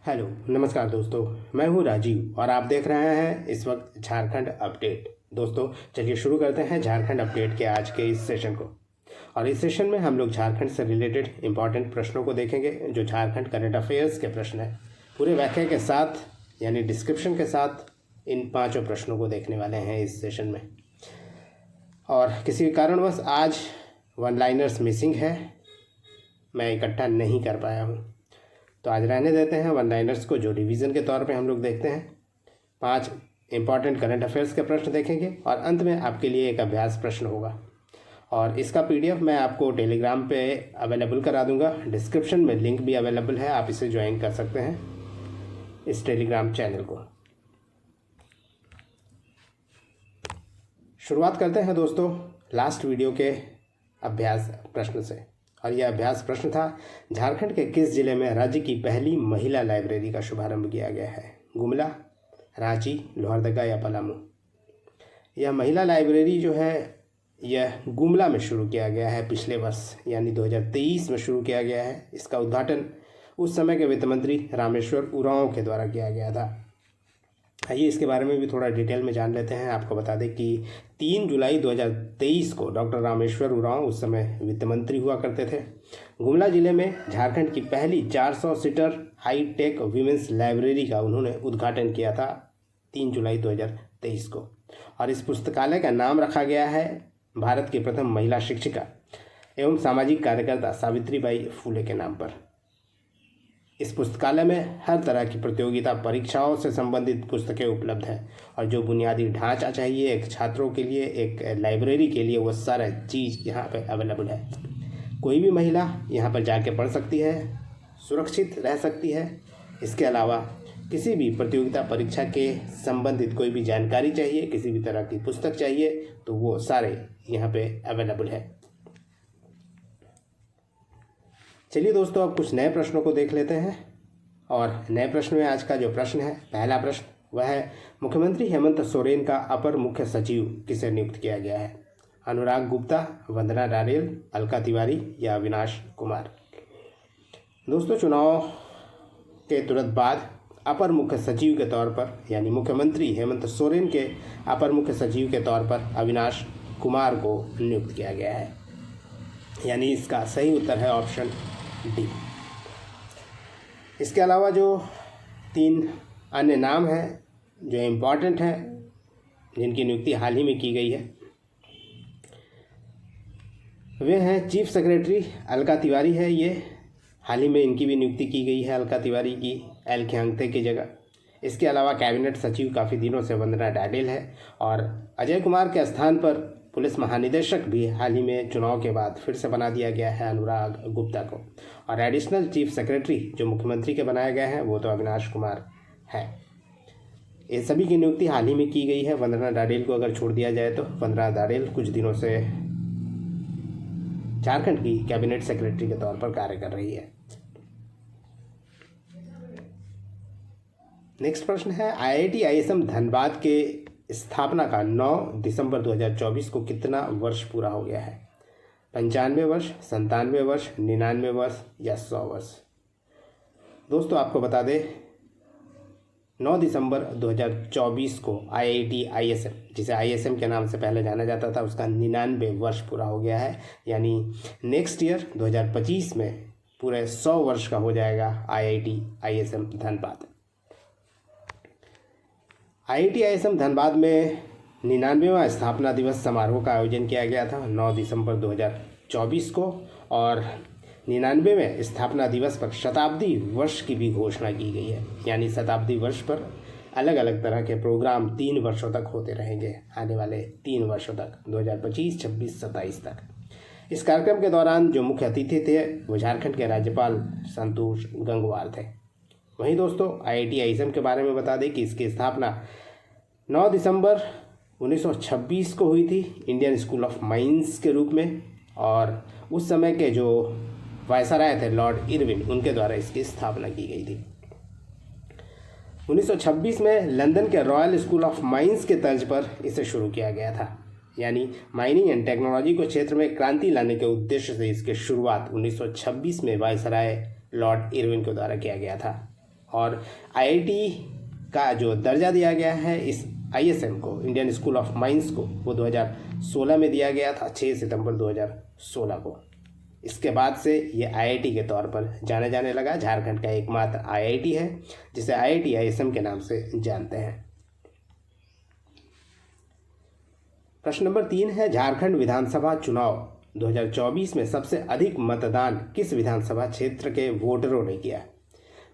Hello नमस्कार दोस्तों, मैं हूं राजीव और आप देख रहे हैं इस वक्त झारखंड अपडेट। दोस्तों चलिए शुरू करते हैं झारखंड अपडेट के आज के इस सेशन को। और इस सेशन में हम लोग झारखंड से रिलेटेड इंपॉर्टेंट प्रश्नों को देखेंगे जो झारखंड करंट अफेयर्स के प्रश्न हैं। पूरे व्याख्या के साथ यानी डिस्क्रिप्शन के साथ इन पाँचों प्रश्नों को देखने वाले हैं इस सेशन में। और किसी कारणवश आज वन लाइनर्स मिसिंग है, मैं इकट्ठा नहीं कर पाया हूँ, तो आज रहने देते हैं वन लाइनर्स को, जो रिवीजन के तौर पे हम लोग देखते हैं। 5 इंपॉर्टेंट करंट अफेयर्स के प्रश्न देखेंगे और अंत में आपके लिए एक अभ्यास प्रश्न होगा। और इसका पीडीएफ मैं आपको टेलीग्राम पे अवेलेबल करा दूंगा। डिस्क्रिप्शन में लिंक भी अवेलेबल है, आप इसे ज्वाइन कर सकते हैं इस टेलीग्राम चैनल को। शुरुआत करते हैं दोस्तों लास्ट वीडियो के अभ्यास प्रश्न से। और यह अभ्यास प्रश्न था, झारखंड के किस जिले में राज्य की पहली महिला लाइब्रेरी का शुभारंभ किया गया है? गुमला, रांची, लोहरदगा या पलामू? यह महिला लाइब्रेरी जो है यह गुमला में शुरू किया गया है। पिछले वर्ष यानी 2023 में शुरू किया गया है। इसका उद्घाटन उस समय के वित्त मंत्री रामेश्वर उरांव के द्वारा किया गया था। आइए इसके बारे में भी थोड़ा डिटेल में जान लेते हैं। आपको बता दें कि 3 जुलाई 2023 को डॉक्टर रामेश्वर उरांव उस समय वित्त मंत्री हुआ करते थे। गुमला जिले में झारखंड की पहली 400 सीटर हाईटेक वीमेंस लाइब्रेरी का उन्होंने उद्घाटन किया था 3 जुलाई 2023 को। और इस पुस्तकालय का नाम रखा गया है भारत की प्रथम महिला शिक्षिका एवं सामाजिक कार्यकर्ता सावित्रीबाई फुले के नाम पर। इस पुस्तकालय में हर तरह की प्रतियोगिता परीक्षाओं से संबंधित पुस्तकें उपलब्ध हैं और जो बुनियादी ढांचा चाहिए एक छात्रों के लिए, एक लाइब्रेरी के लिए, वो सारा चीज़ यहाँ पे अवेलेबल है। कोई भी महिला यहाँ पर जाके पढ़ सकती है, सुरक्षित रह सकती है। इसके अलावा किसी भी प्रतियोगिता परीक्षा के संबंधित कोई भी जानकारी चाहिए, किसी भी तरह की पुस्तक चाहिए, तो वो सारे यहाँ पे अवेलेबल है। चलिए दोस्तों अब कुछ नए प्रश्नों को देख लेते हैं। और नए प्रश्न में आज का जो प्रश्न है, पहला प्रश्न वह है, मुख्यमंत्री हेमंत सोरेन का अपर मुख्य सचिव किसे नियुक्त किया गया है? अनुराग गुप्ता, वंदना डारेल, अलका तिवारी या अविनाश कुमार? दोस्तों चुनाव के तुरंत बाद अपर मुख्य सचिव के तौर पर यानी मुख्यमंत्री हेमंत सोरेन के अपर मुख्य सचिव के तौर पर अविनाश कुमार को नियुक्त किया गया है। यानी इसका सही उत्तर है ऑप्शन डी। इसके अलावा जो 3 अन्य नाम हैं जो इम्पॉर्टेंट हैं, जिनकी नियुक्ति हाल ही में की गई है, वे हैं चीफ सेक्रेटरी अलका तिवारी है। ये हाल ही में इनकी भी नियुक्ति की गई है अलका तिवारी की एल ख्यांगते की जगह। इसके अलावा कैबिनेट सचिव काफ़ी दिनों से वंदना डाडेल है। और अजय कुमार के स्थान पर पुलिस महानिदेशक भी हाल ही में चुनाव के बाद फिर से बना दिया गया है अनुराग गुप्ता को। और एडिशनल चीफ सेक्रेटरी जो मुख्यमंत्री के बनाए गए हैं वो तो अविनाश कुमार है। ये सभी की नियुक्ति हाल ही में की गई है। वंदना डाडेल को अगर छोड़ दिया जाए तो वंदना डाडेल कुछ दिनों से झारखंड की कैबिनेट सेक्रेटरी के तौर पर कार्य कर रही है। नेक्स्ट प्रश्न है, IIT ISM धनबाद के स्थापना का 9 दिसंबर 2024 को कितना वर्ष पूरा हो गया है? 95 वर्ष, 97 वर्ष, 99 वर्ष या 100 वर्ष? दोस्तों आपको बता दें 9 दिसंबर 2024 को IIT ISM, जिसे ISM के नाम से पहले जाना जाता था, उसका 99 वर्ष पूरा हो गया है। यानी नेक्स्ट ईयर 2025 में पूरे 100 वर्ष का हो जाएगा IIT ISM Dhanbad. IIT ISM Dhanbad में 99वां स्थापना दिवस समारोह का आयोजन किया गया था 9 दिसंबर 2024 को। और 99वें स्थापना दिवस पर शताब्दी वर्ष की भी घोषणा की गई है। यानी शताब्दी वर्ष पर अलग अलग तरह के प्रोग्राम 3 वर्षों तक होते रहेंगे, आने वाले 3 वर्षों तक, 2025, 26, 27 तक। इस कार्यक्रम के दौरान जो मुख्य अतिथि थे वो झारखंड के राज्यपाल संतोष गंगवार थे। वहीं दोस्तों IIT ISM के बारे में बता दें कि इसकी स्थापना 9 दिसंबर 1926 को हुई थी इंडियन स्कूल ऑफ माइंस के रूप में। और उस समय के जो वायसराय थे लॉर्ड इरविन, उनके द्वारा इसकी स्थापना की गई थी। 1926 में लंदन के रॉयल स्कूल ऑफ माइंस के तर्ज पर इसे शुरू किया गया था। यानी माइनिंग एंड टेक्नोलॉजी को क्षेत्र में क्रांति लाने के उद्देश्य से इसकी शुरुआत 1926 में वायसराय लॉर्ड इरविन के द्वारा किया गया था। और आईआईटी का जो दर्जा दिया गया है इस आईएसएम को, इंडियन स्कूल ऑफ माइंस को, वो 2016 में दिया गया था, 6 सितंबर 2016 को। इसके बाद से ये आईआईटी के तौर पर जाने जाने लगा। झारखंड का एकमात्र आईआईटी है जिसे आईआईटी आईएसएम के नाम से जानते हैं। प्रश्न नंबर 3 है, झारखंड विधानसभा चुनाव 2024 में सबसे अधिक मतदान किस विधानसभा क्षेत्र के वोटरों ने किया?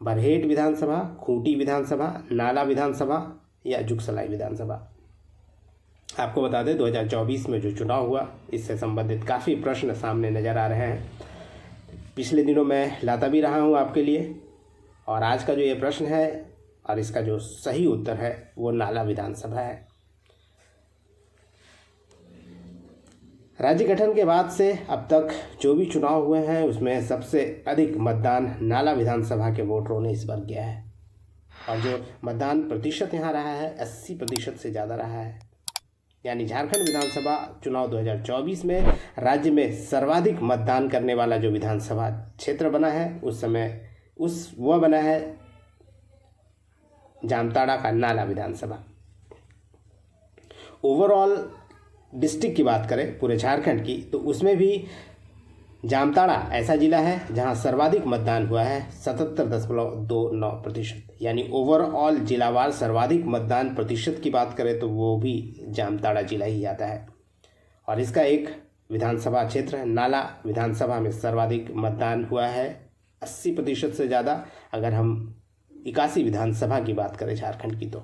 बरहेट विधानसभा, खूंटी विधानसभा, नाला विधानसभा या जुगसलाई विधानसभा? आपको बता दें 2024 में जो चुनाव हुआ इससे संबंधित काफ़ी प्रश्न सामने नज़र आ रहे हैं। पिछले दिनों मैं लाता भी रहा हूं आपके लिए, और आज का जो ये प्रश्न है और इसका जो सही उत्तर है वो नाला विधानसभा है। राज्य गठन के बाद से अब तक जो भी चुनाव हुए हैं उसमें सबसे अधिक मतदान नाला विधानसभा के वोटरों ने इस बार किया है, और जो मतदान प्रतिशत यहाँ रहा है 80% से ज़्यादा रहा है। यानी झारखंड विधानसभा चुनाव 2024 में राज्य में सर्वाधिक मतदान करने वाला जो विधानसभा क्षेत्र बना है उस समय वह बना है जामताड़ा का नाला विधानसभा। ओवरऑल डिस्ट्रिक्ट की बात करें पूरे झारखंड की, तो उसमें भी जामताड़ा ऐसा जिला है जहां सर्वाधिक मतदान हुआ है 77.29%। यानी ओवरऑल जिलावार सर्वाधिक मतदान प्रतिशत की बात करें तो वो भी जामताड़ा जिला ही आता है। और इसका एक विधानसभा क्षेत्र नाला विधानसभा में सर्वाधिक मतदान हुआ है 80% से ज़्यादा, अगर हम 81 विधानसभा की बात करें झारखंड की तो।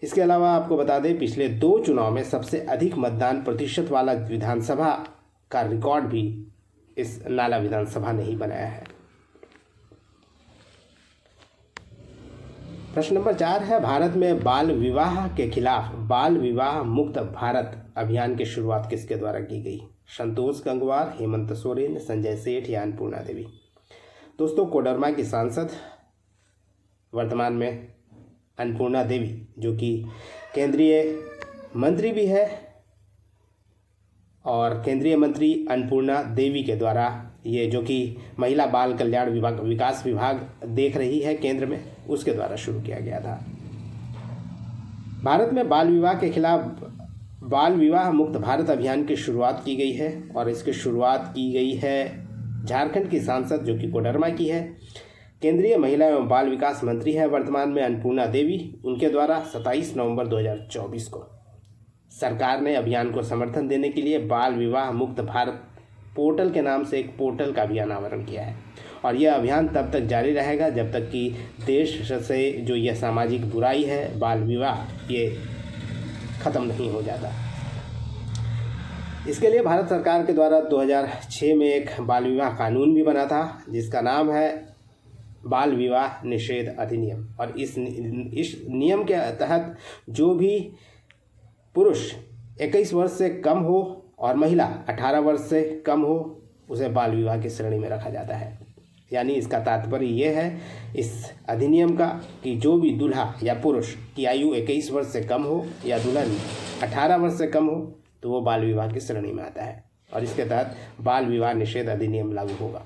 इसके अलावा आपको बता दें पिछले 2 चुनाव में सबसे अधिक मतदान प्रतिशत वाला विधानसभा का रिकॉर्ड भी इस नाला विधानसभा ने ही बनाया है। प्रश्न नंबर 4 है, भारत में बाल विवाह के खिलाफ बाल विवाह मुक्त भारत अभियान की शुरुआत किसके द्वारा की गई? संतोष गंगवार, हेमंत सोरेन, संजय सेठ या अन्नपूर्णा देवी? दोस्तों, कोडरमा की सांसद वर्तमान में अन्नपूर्णा देवी, जो कि केंद्रीय मंत्री भी है, और केंद्रीय मंत्री अन्नपूर्णा देवी के द्वारा ये जो कि महिला बाल कल्याण विभाग विकास विभाग देख रही है केंद्र में, उसके द्वारा शुरू किया गया था। भारत में बाल विवाह के खिलाफ बाल विवाह मुक्त भारत अभियान की शुरुआत की गई है, और इसकी शुरुआत की गई है झारखंड की सांसद जो कि कोडरमा की है, केंद्रीय महिला एवं बाल विकास मंत्री है वर्तमान में अन्नपूर्णा देवी, उनके द्वारा 27 नवंबर 2024 को। सरकार ने अभियान को समर्थन देने के लिए बाल विवाह मुक्त भारत पोर्टल के नाम से एक पोर्टल का भी अनावरण किया है, और यह अभियान तब तक जारी रहेगा जब तक कि देश से जो यह सामाजिक बुराई है बाल विवाह ये ख़त्म नहीं हो जाता। इसके लिए भारत सरकार के द्वारा 2006 में एक बाल विवाह कानून भी बना था जिसका नाम है बाल विवाह निषेध अधिनियम, और इस नियम के तहत जो भी पुरुष 21 वर्ष से कम हो और महिला 18 वर्ष से कम हो उसे बाल विवाह की श्रेणी में रखा जाता है। यानी इसका तात्पर्य ये है इस अधिनियम का कि जो भी दूल्हा या पुरुष की आयु 21 वर्ष से कम हो या दुल्हन 18 वर्ष से कम हो तो वो बाल विवाह की श्रेणी में आता है, और इसके तहत बाल विवाह निषेध अधिनियम लागू होगा।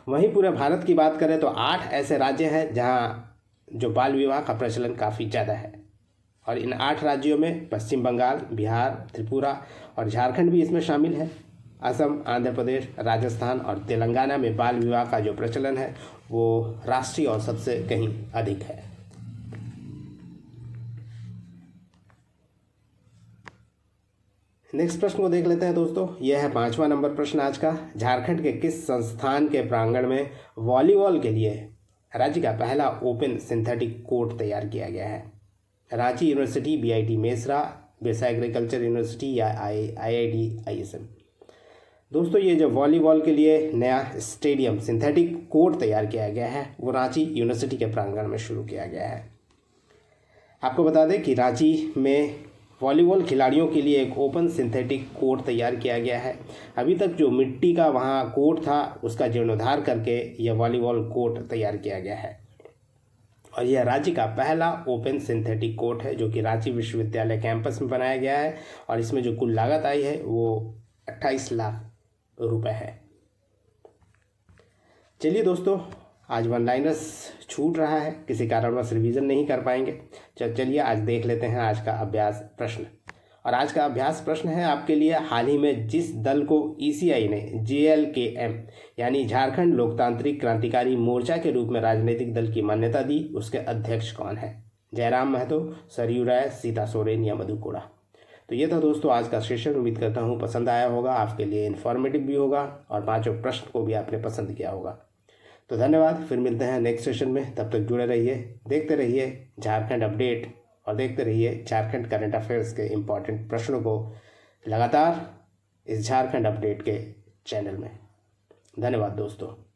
वहीं पूरे भारत की बात करें तो 8 ऐसे राज्य हैं जहाँ जो बाल विवाह का प्रचलन काफ़ी ज़्यादा है, और इन 8 राज्यों में पश्चिम बंगाल, बिहार, त्रिपुरा और झारखंड भी इसमें शामिल है। असम, आंध्र प्रदेश, राजस्थान और तेलंगाना में बाल विवाह का जो प्रचलन है वो राष्ट्रीय औसत से कहीं अधिक है। नेक्स्ट प्रश्न को देख लेते हैं दोस्तों। यह है 5वां नंबर प्रश्न आज का। झारखंड के किस संस्थान के प्रांगण में वॉलीबॉल के लिए राज्य का पहला ओपन सिंथेटिक कोर्ट तैयार किया गया है? Ranchi university, BIT Mesra, Birsa agriculture university या आईआईटी आईएसएम? दोस्तों, ये जो वॉलीबॉल के लिए नया स्टेडियम सिंथेटिक कोर्ट तैयार किया गया है वो रांची यूनिवर्सिटी के प्रांगण में शुरू किया गया है। आपको बता दें कि रांची में वॉलीबॉल खिलाड़ियों के लिए एक ओपन सिंथेटिक कोर्ट तैयार किया गया है। अभी तक जो मिट्टी का वहाँ कोर्ट था उसका जीर्णोद्धार करके यह वॉलीबॉल कोर्ट तैयार किया गया है, और यह राज्य का पहला ओपन सिंथेटिक कोर्ट है जो कि रांची विश्वविद्यालय कैंपस में बनाया गया है, और इसमें जो कुल लागत आई है वो 28 लाख रुपए है। चलिए दोस्तों, आज वन लाइनर्स छूट रहा है, किसी कारणवश रिवीजन नहीं कर पाएंगे। चलिए आज देख लेते हैं आज का अभ्यास प्रश्न। और आज का अभ्यास प्रश्न है आपके लिए, हाल ही में जिस दल को ईसीआई ने JLKM यानी झारखंड लोकतांत्रिक क्रांतिकारी मोर्चा के रूप में राजनीतिक दल की मान्यता दी, उसके अध्यक्ष कौन है? जयराम महतो, सरयू राय, सीता सोरेन या मधु कोड़ा? तो ये था दोस्तों आज का सेशन। उम्मीद करता हूँ पसंद आया होगा, आपके लिए इन्फॉर्मेटिव भी होगा और पांचों प्रश्न को भी आपने पसंद किया होगा। तो धन्यवाद, फिर मिलते हैं नेक्स्ट सेशन में। तब तक जुड़े रहिए, देखते रहिए झारखंड अपडेट और देखते रहिए झारखंड करंट अफेयर्स के इम्पॉर्टेंट प्रश्नों को लगातार इस झारखंड अपडेट के चैनल में। धन्यवाद दोस्तों।